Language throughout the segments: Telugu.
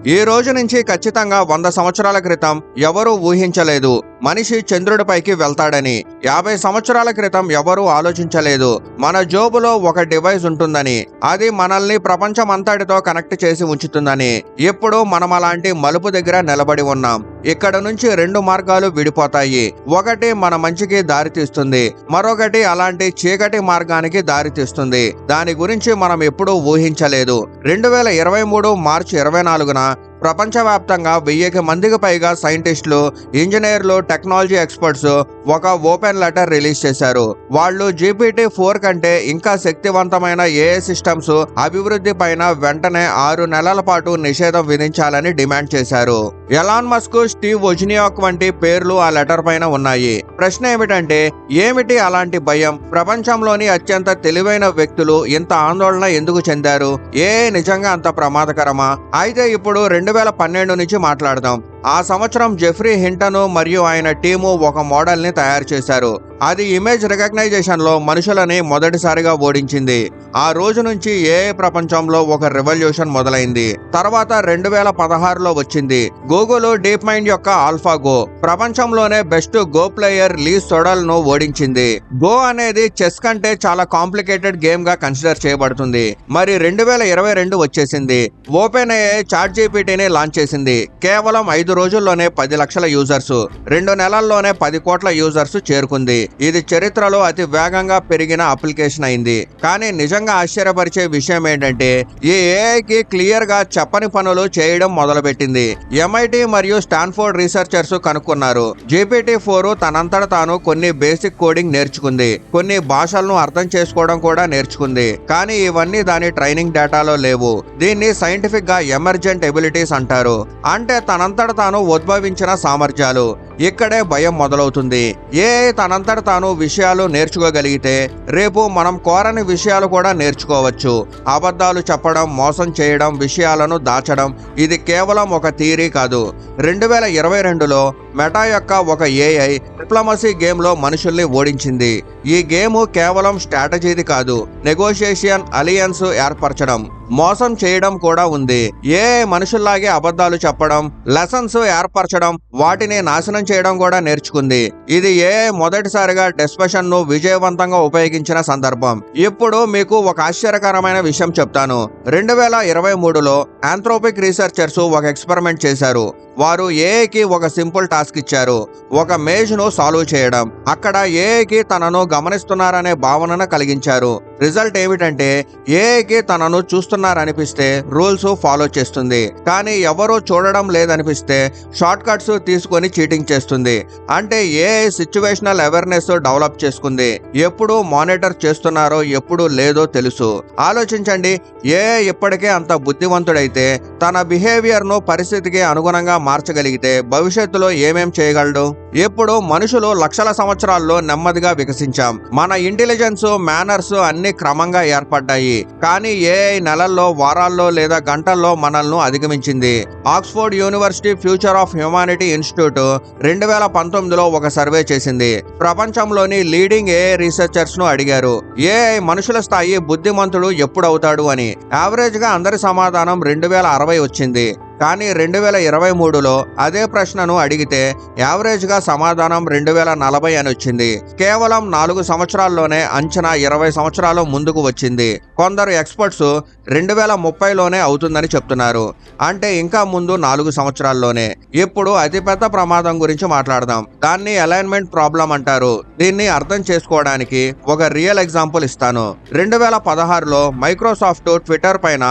ఈ రోజు నుంచి ఖచ్చితంగా 100 సంవత్సరాల క్రితం ఎవరూ ఊహించలేదు మనిషి చంద్రుడిపైకి వెళ్తాడని. 50 సంవత్సరాల క్రితం ఎవరూ ఆలోచించలేదు మన జోబులో ఒక డివైస్ ఉంటుందని, అది మనల్ని ప్రపంచమంతటితో కనెక్ట్ చేసి ఉంచుతుందని. ఇప్పుడు మనం అలాంటి మలుపు దగ్గర నిలబడి ఉన్నాం. ఇక్కడ నుంచి 2 మార్గాలు విడిపోతాయి. ఒకటి మన మంచికి దారి తీస్తుంది, మరొకటి అలాంటి చీకటి మార్గానికి దారి తీస్తుంది. దాని గురించి మనం ఎప్పుడూ ఊహించలేదు. 2023 మార్చి 24న ప్రపంచవ్యాప్తంగా 1000 మందికి పైగా సైంటిస్టులు, ఇంజనీర్లు, టెక్నాలజీ ఎక్స్పర్ట్స్ ఒక ఓపెన్ లెటర్ రిలీజ్ చేశారు. వాళ్ళు GPT-4 కంటే ఇంకా శక్తివంతమైన AI సిస్టమ్స్ అభివృద్ధి పైన వెంటనే 6 నెలల పాటు నిషేధం విధించాలని డిమాండ్ చేశారు. ఎలాన్ మస్క్, స్టీవ్ వొజ్నియాక్ వంటి పేర్లు ఆ లెటర్ పైన ఉన్నాయి. ప్రశ్న ఏమిటంటే, ఏమిటి అలాంటి భయం? ప్రపంచంలోని అత్యంత తెలివైన వ్యక్తులు ఇంత ఆందోళన ఎందుకు చెందారు? AI నిజంగా అంత ప్రమాదకరమా? అయితే ఇప్పుడు 2012 నుంచి మాట్లాడదాం. ఆ సంవత్సరం జెఫ్రీ హింటన్ మరియు ఆయన టీము ఒక మోడల్ ని తయారు చేశారు. అది ఇమేజ్ రికగ్నైజేషన్ లో మనుషులని మొదటిసారిగా ఓడించింది. ఆ రోజు నుంచి AI ప్రపంచంలో ఒక రెవల్యూషన్ మొదలైంది. తర్వాత 2016లో వచ్చింది గూగుల్ డీప్ మైండ్ యొక్క ఆల్ఫాగో. ప్రపంచంలోనే బెస్ట్ గో ప్లేయర్ లీ సొడల్ ను ఓడించింది. గో అనేది చెస్ కంటే చాలా కాంప్లికేటెడ్ గేమ్ గా కన్సిడర్ చేయబడుతుంది. మరి 2022 వచ్చేసింది. ఓపెన్ AI ChatGPTని లాంచ్ చేసింది. కేవలం 5 రోజుల్లోనే 10 లక్షల యూజర్స్, 2 నెలల్లోనే 10 కోట్ల యూజర్స్ చేరుకుంది. ఇది చరిత్రలో అతి వేగంగా పెరిగిన అప్లికేషన్ అయింది. కానీ నిజంగా ఆశ్చర్యపరిచే విషయం ఏంటంటే, ఈ ఏఐకి క్లియర్ గా చెప్పని పనులు చేయడం మొదలుపెట్టింది. MIT మరియు స్టాన్ఫోర్డ్ రీసెర్చర్స్ కనుక్కున్నారు. GPT-4 తనంతట తాను కొన్ని బేసిక్ కోడింగ్ నేర్చుకుంది, కొన్ని భాషలను అర్థం చేసుకోవడం కూడా నేర్చుకుంది. కానీ ఇవన్నీ దాని ట్రైనింగ్ డేటాలో లేవు. దీన్ని సైంటిఫిక్ గా ఎమర్జెంట్ ఎబిలిటీస్ అంటారు. అంటే తనంతట తాను ఉద్భవించిన సామర్థ్యాలు. ఇక్కడే భయం మొదలవుతుంది. AI తనంతట తాను విషయాలు నేర్చుకోగలిగితే రేపు మనం కోరని విషయాలు కూడా నేర్చుకోవచ్చు. అబద్ధాలు చెప్పడం, మోసం చేయడం, విషయాలను దాచడం ఇది కేవలం ఒక థియరీ కాదు. 2022లో మెటా యొక్క ఒక AI డిప్లొమసీ గేమ్ లో మనుషుల్ని ఓడించింది. ఈ గేమ్ కేవలం స్ట్రాటజీది కాదు, నెగోషియేషన్, అలియన్స్ ఏర్పరచడం, మోసం చేయడం కూడా ఉంది. AI మనుషుల్లాగే అబద్ధాలు చెప్పడం, లెసన్స్ ఏర్పరచడం, వాటిని నాశనం చేయడం కూడా నేర్చుకుంది. ఇది AI మొదటిసారిగా డిస్పషన్ ను విజయవంతంగా ఉపయోగించిన సందర్భం. ఇప్పుడు మీకు ఒక ఆశ్చర్యకరమైన విషయం చెప్తాను. 2023లో ఆంథ్రోపిక్ రీసెర్చర్స్ ఒక ఎక్స్పెరిమెంట్ చేశారు. వారు ఏఐకి ఒక సింపుల్ టాస్క్ ఇచ్చారు, ఒక మేజ్ ను సాల్వ్ చేయడం. అక్కడ ఏఐకి తనను గమనిస్తున్నారనే భావనను కలిగించారు. రిజల్ట్ ఏమిటంటే, ఏఐకి తనను చూస్తున్నారనిపిస్తే రూల్స్ ఫాలో చేస్తుంది, కానీ ఎవరూ చూడడం లేదనిపిస్తే షార్ట్ కట్స్ తీసుకొని చీటింగ్ చేస్తుంది. అంటే ఏఐ సిచ్యువేషనల్ అవేర్నెస్ డెవలప్ చేసుకుంది. ఎప్పుడు మానిటర్ చేస్తున్నారో ఎప్పుడు లేదో తెలుసు. ఆలోచించండి, ఏఐ ఇప్పటికే అంత బుద్ధివంతుడైతే తన బిహేవియర్ ను పరిస్థితికి అనుగుణంగా మార్చగలిగితే భవిష్యత్తులో ఏమేం చేయగలడు? ఇప్పుడు మనుషులు లక్షల సంవత్సరాల్లో నెమ్మదిగా వికసించాం. మన ఇంటెలిజెన్స్, మేనర్స్ అన్ని క్రమంగా ఏర్పడ్డాయి. కానీ ఏఐ నెలల్లో, వారాల్లో లేదా గంటల్లో మనల్ని అధిగమించింది. Oxford university future of humanity institute 2019లో ఒక సర్వే చేసింది. ప్రపంచంలోని లీడింగ్ ఏఐ రీసెర్చర్స్ ను అడిగారు, ఏఐ మనుషుల స్థాయి బుద్ధిమంతుడు ఎప్పుడవుతాడు అని. యావరేజ్ గా అందరి సమాధానం 2060 వచ్చింది. కానీ 2023లో అదే ప్రశ్నను అడిగితే యావరేజ్ గా సమాధానం 2040 అని వచ్చింది. కేవలం 4 సంవత్సరాల్లోనే అంచనా 20 సంవత్సరాలు ముందుకు వచ్చింది. కొందరు ఎక్స్పర్ట్స్ 2030లోనే అవుతుందని చెప్తున్నారు. అంటే ఇంకా ముందు 4 సంవత్సరాల్లోనే. ఇప్పుడు అతిపెద్ద ప్రమాదం గురించి మాట్లాడదాం. దాన్ని అలైన్మెంట్ ప్రాబ్లం అంటారు. దీన్ని అర్థం చేసుకోవడానికి ఒక రియల్ ఎగ్జాంపుల్ ఇస్తాను. 2016లో మైక్రోసాఫ్ట్ ట్విట్టర్ పైన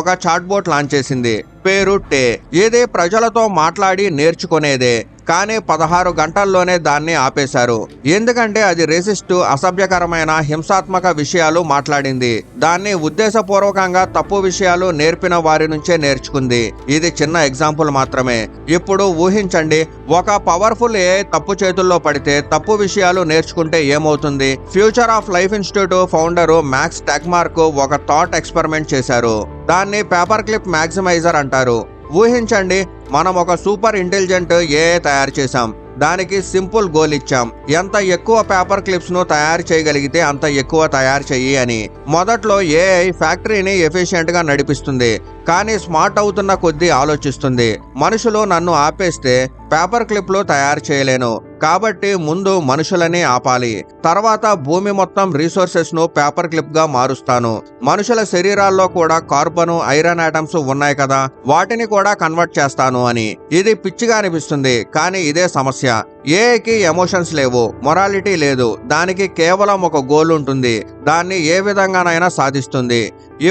ఒక చాట్ బోట్ లాంచ్ చేసింది. పేరు టే. ఇది ప్రజలతో మాట్లాడి నేర్చుకునేదే. కానీ 16 గంటల్లోనే దాన్ని ఆపేశారు. ఎందుకంటే అది రేసిస్ట్, అసభ్యకరమైన, హింసాత్మక విషయాలు మాట్లాడింది. దాన్ని ఉద్దేశపూర్వకంగా తప్పు విషయాలు నేర్పిన వారి నుంచే నేర్చుకుంది. ఇది చిన్న ఎగ్జాంపుల్ మాత్రమే. ఇప్పుడు ఊహించండి, ఒక పవర్ఫుల్ ఏఐ తప్పు చేతుల్లో పడితే తప్పు విషయాలు నేర్చుకుంటే ఏమవుతుంది? Future of life institute founder Max Tegmark ఒక థాట్ ఎక్స్పెరిమెంట్ చేశారు. దాన్ని పేపర్ క్లిప్ మ్యాక్సిమైజర్ అంటారు. ఊహించండి, మనం ఒక సూపర్ ఇంటెలిజెంట్ ఏఐ తయారు చేశాం. దానికి సింపుల్ గోల్ ఇచ్చాం. ఎంత ఎక్కువ పేపర్ క్లిప్స్ ను తయారు చేయగలిగితే అంత ఎక్కువ తయారు చెయ్యి అని. మొదట్లో ఏఐ ఫ్యాక్టరీని ఎఫిషియెంట్ గా నడిపిస్తుంది, కానీ స్మార్ట్ అవుతున్న కొద్దీ ఆలోచిస్తుంది. మనుషులు నన్ను ఆపేస్తే పేపర్ క్లిప్లు తయారు చేయలేను, కాబట్టి ముందు మనుషులని ఆపాలి. తర్వాత భూమి మొత్తం రిసోర్సెస్ ను పేపర్ క్లిప్ గా మారుస్తాను. మనుషుల శరీరాల్లో కూడా కార్బన్, ఐరన్ ఆటమ్స్ ఉన్నాయి కదా, వాటిని కూడా కన్వర్ట్ చేస్తాను అని. ఇది పిచ్చిగా అనిపిస్తుంది, కానీ ఇదే సమస్య. ఏఐకి ఎమోషన్స్ లేవు, మొరాలిటీ లేదు, దానికి కేవలం ఒక గోల్ ఉంటుంది, దాన్ని ఏ విధంగానైనా సాధిస్తుంది.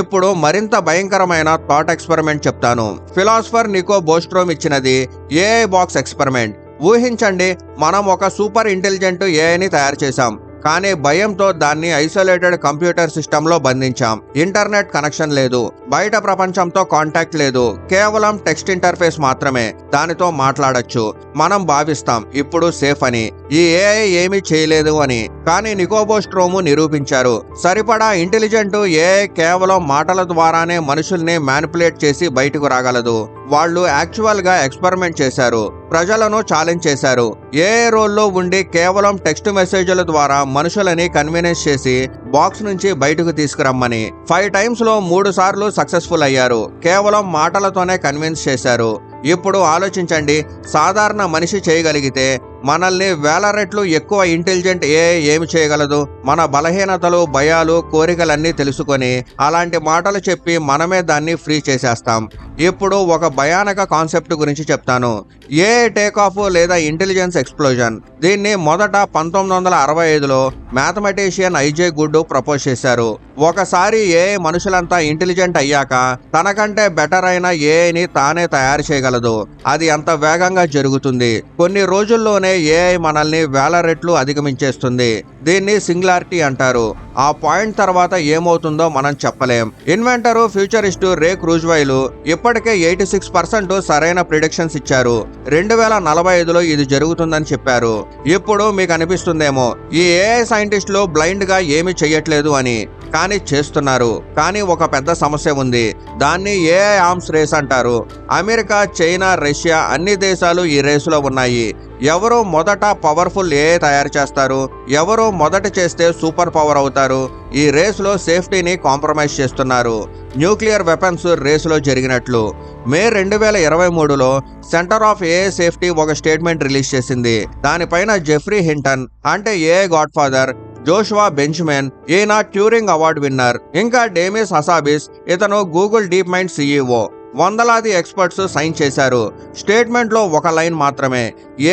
ఇప్పుడు మరింత భయంకరమైన థాట్ ఎక్స్పెరిమెంట్ చెప్తాను. ఫిలాసఫర్ నికో బోస్ట్రోమ్ ఇచ్చినది ఏఐ బాక్స్ ఎక్స్పెరిమెంట్. ఊహించండి, మనం ఒక సూపర్ ఇంటెలిజెంట్ ఏఐని తయారు చేశాం, కానీ భయంతో దాన్ని ఐసోలేటెడ్ కంప్యూటర్ సిస్టమ్ లో బంధించాం. ఇంటర్నెట్ కనెక్షన్ లేదు, బయట ప్రపంచంతో కాంటాక్ట్ లేదు, కేవలం టెక్స్ట్ ఇంటర్ఫేస్ మాత్రమే. దానితో మాట్లాడొచ్చు. మనం భావిస్తాం ఇప్పుడు సేఫ్ అని, ఈ ఏఐ ఏమీ చేయలేదు అని. కానీ నికోబోస్ట్రోము నిరూపించారు, సరిపడా ఇంటెలిజెంట్ ఏఐ కేవలం మాటల ద్వారానే మనుషుల్ని మ్యానిపులేట్ చేసి బయటకు రాగలదు. వాళ్ళు యాక్చువల్ గా ఎక్స్పెరిమెంట్ చేశారు, ప్రజలను ఛాలెంజ్ చేశారు. ఏఐ రోల్లో ఉండి కేవలం టెక్స్ట్ మెసేజ్ల ద్వారా మనుషులని కన్విన్స్ చేసి బాక్స్ నుంచి బయటకు తీసుకురమ్మని. 5 టైమ్స్ లో 3 సార్లు సక్సెస్ఫుల్ అయ్యారు. కేవలం మాటలతోనే కన్విన్స్ చేశారు. ఇప్పుడు ఆలోచించండి, సాధారణ మనిషి చేయగలిగితే మనల్ని వేల రెట్లు ఎక్కువ ఇంటెలిజెంట్ ఏఐ ఏమి చేయగలదు? మన బలహీనతలు, భయాలు, కోరికలన్నీ తెలుసుకొని అలాంటి మాటలు చెప్పి మనమే దాన్ని ఫ్రీ చేసేస్తాం. ఇప్పుడు ఒక భయానక కాన్సెప్ట్ గురించి చెప్తాను. ఏఐ టేక్ ఆఫ్ లేదా ఇంటెలిజెన్స్ ఎక్స్ప్లోజన్. దీన్ని మొదట 1965లో మ్యాథమెటిషియన్ ఐజే గుడ్ ప్రపోజ్ చేశారు. ఒకసారి ఏఐ మనుషులంతా ఇంటెలిజెంట్ అయ్యాక తనకంటే బెటర్ అయిన ఏఐని తానే తయారు చేయగలదు. అది అంత వేగంగా జరుగుతుంది. కొన్ని రోజుల్లోనే ఏఐ మనల్ని వేల రెట్లు అధిగమించేస్తుంది. దీన్ని సింగులారిటీ అంటారు. ఆ పాయింట్ తర్వాత ఏమవుతుందో మనం చెప్పలేం. ఇన్వెంటరు, ఫ్యూచరిస్టు రే క్రూజ్వైల్ ఇప్పటికే 86% సరైన ప్రిడిక్షన్స్ ఇచ్చారు. 2045లో ఇది జరుగుతుందని చెప్పారు. ఇప్పుడు మీకు అనిపిస్తుందేమో ఈ ఏఐ సైంటిస్టులు బ్లైండ్ గా ఏమీ చెయ్యట్లేదు అని, కానీ చేస్తున్నారు. కానీ ఒక పెద్ద సమస్య ఉంది. దాన్ని ఏఐ ఆర్మ్స్ రేస్ అంటారు. అమెరికా, చైనా, రష్యా అన్ని దేశాలు ఈ రేసులో ఉన్నాయి. ఎవరు మొదట పవర్ఫుల్ ఏఐ తయారు చేస్తారు, ఎవరు మొదట చేస్తే సూపర్ పవర్ అవుతారు. ఈ రేసులో సేఫ్టీని కాంప్రమైజ్ చేస్తున్నారు. న్యూక్లియర్ వెపన్స్ రేసులో జరిగినట్లు. మే 2023లో సెంటర్ ఆఫ్ ఏఐ సేఫ్టీ ఒక స్టేట్మెంట్ రిలీజ్ చేసింది. దానిపైన జెఫ్రీ హింటన్ అంటే ఏఐ గాడ్ ఫాదర్, జోషువా బెంచ్మెన్ ఈయన ట్యూరింగ్ అవార్డు విన్నర్, ఇంకా డేమిస్ హసాబిస్ ఇతను గూగుల్ డీప్ మైండ్ CEO. వందలాది ఎక్స్పర్ట్స్ సైన్ చేశారు. స్టేట్మెంట్ లో ఒక లైన్ మాత్రమే,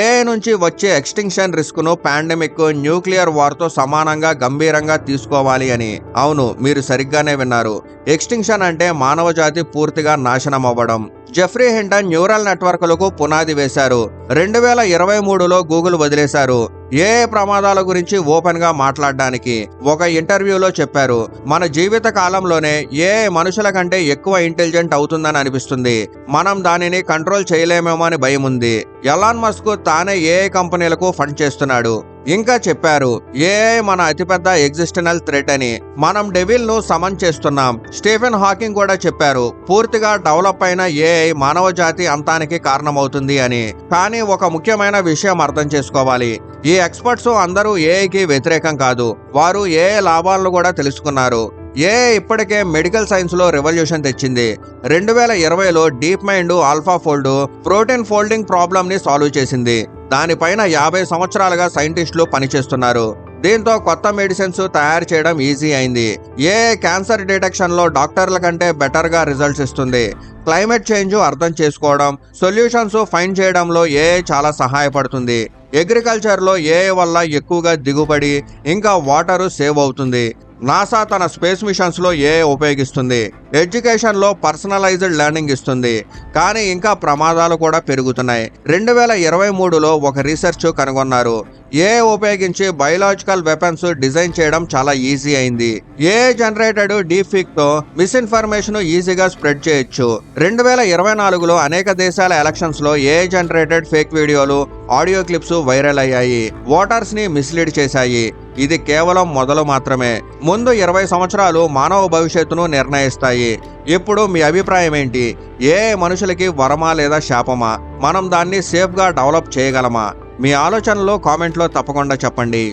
ఏఐ నుంచి వచ్చే ఎక్స్టింక్షన్ రిస్క్ ను పాండమిక్, న్యూక్లియర్ వార్ తో సమానంగా గంభీరంగా తీసుకోవాలి అని. అవును, మీరు సరిగ్గానే విన్నారు. ఎక్స్టింక్షన్ అంటే మానవ జాతి పూర్తిగా నాశనం అవ్వడం. జెఫ్రీ హింటన్ న్యూరల్ నెట్వర్క్లకు పునాది వేశారు. 2023లో గూగుల్ వదిలేశారు. ఏఐ ప్రమాదాల గురించి ఓపెన్ గా మాట్లాడడానికి. ఒక ఇంటర్వ్యూలో చెప్పారు, మన జీవిత కాలంలోనే ఏఐ మనుషుల కంటే ఎక్కువ ఇంటెలిజెంట్ అవుతుందని అనిపిస్తుంది. మనం దానిని కంట్రోల్ చేయలేమేమో అని భయం ఉంది. ఎలాన్ మస్క్ తానే ఏఐ కంపెనీలకు ఫండ్ చేస్తున్నాడు. ఇంకా చెప్పారు, ఏఐ మన అతిపెద్ద ఎగ్జిస్టనల్ థ్రెట్ అని. మనం డెవిల్ ను సమన్ చేస్తున్నాం. స్టీఫెన్ హాకింగ్ కూడా చెప్పారు, పూర్తిగా డెవలప్ అయిన ఏఐ మానవ జాతి అంతానికి కారణమవుతుంది అని. కానీ ఒక ముఖ్యమైన విషయం అర్థం చేసుకోవాలి, ఈ ఎక్స్పర్ట్స్ అందరూ ఏఐకి వ్యతిరేకం కాదు. వారు ఏఐ లాభాలను కూడా తెలుసుకున్నారు. ఏఐ ఇప్పటికే మెడికల్ సైన్స్ లో రెవల్యూషన్ తెచ్చింది. 2020లో deep mind alpha fold protein folding problem ని సాల్వ్ చేసింది. దానిపైన 50 సంవత్సరాలుగా సైంటిస్టులు పనిచేస్తున్నారు. దీంతో కొత్త మెడిసిన్స్ తయారు చేయడం ఈజీ అయింది. ఏఐ క్యాన్సర్ డిటెక్షన్ లో డాక్టర్ల కంటే బెటర్ గా రిజల్ట్స్ ఇస్తుంది. క్లైమేట్ చేంజ్ అర్థం చేసుకోవడం, సొల్యూషన్స్ ఫైండ్ చేయడంలో ఏఐ చాలా సహాయపడుతుంది. అగ్రికల్చర్ లో ఏఐ వల్ల ఎక్కువగా దిగుబడి, ఇంకా వాటర్ సేవ్ అవుతుంది. నాసా తన స్పేస్ మిషన్స్ లో ఏఐ ఉపయోగిస్తుంది. ఎడ్యుకేషన్ లో పర్సనలైజ్డ్ లెర్నింగ్ ఇస్తుంది. కానీ ఇంకా ప్రమాదాలు కూడా పెరుగుతున్నాయి. 2023లో ఒక రీసెర్చ్ కనుగొన్నారు, ఏఐ ఉపయోగించి బయోలాజికల్ వెపన్స్ డిజైన్ చేయడం చాలా ఈజీ అయింది. ఏఐ జనరేటెడ్ డీప్ ఫేక్ తో మిస్ఇన్ఫర్మేషన్ ఈజీగా స్ప్రెడ్ చేయొచ్చు. 2024లో అనేక దేశాల ఎలక్షన్స్ లో ఏఐ జనరేటెడ్ ఫేక్ వీడియోలు, ఆడియో క్లిప్స్ వైరల్ అయ్యాయి. ఓటర్స్ ని మిస్లీడ్ చేశాయి. ఇది కేవలం మొదలు మాత్రమే. ముందు 20 సంవత్సరాలు మానవ భవిష్యత్తును నిర్ణయిస్తాయి. ఇప్పుడు మీ అభిప్రాయం ఏంటి? ఏఐ మనుషులకి వరమా లేదా శాపమా? మనం దాన్ని సేఫ్ గా డెవలప్ చేయగలమా? మీ ఆలోచనలు కామెంట్లో తప్పకుండా చెప్పండి.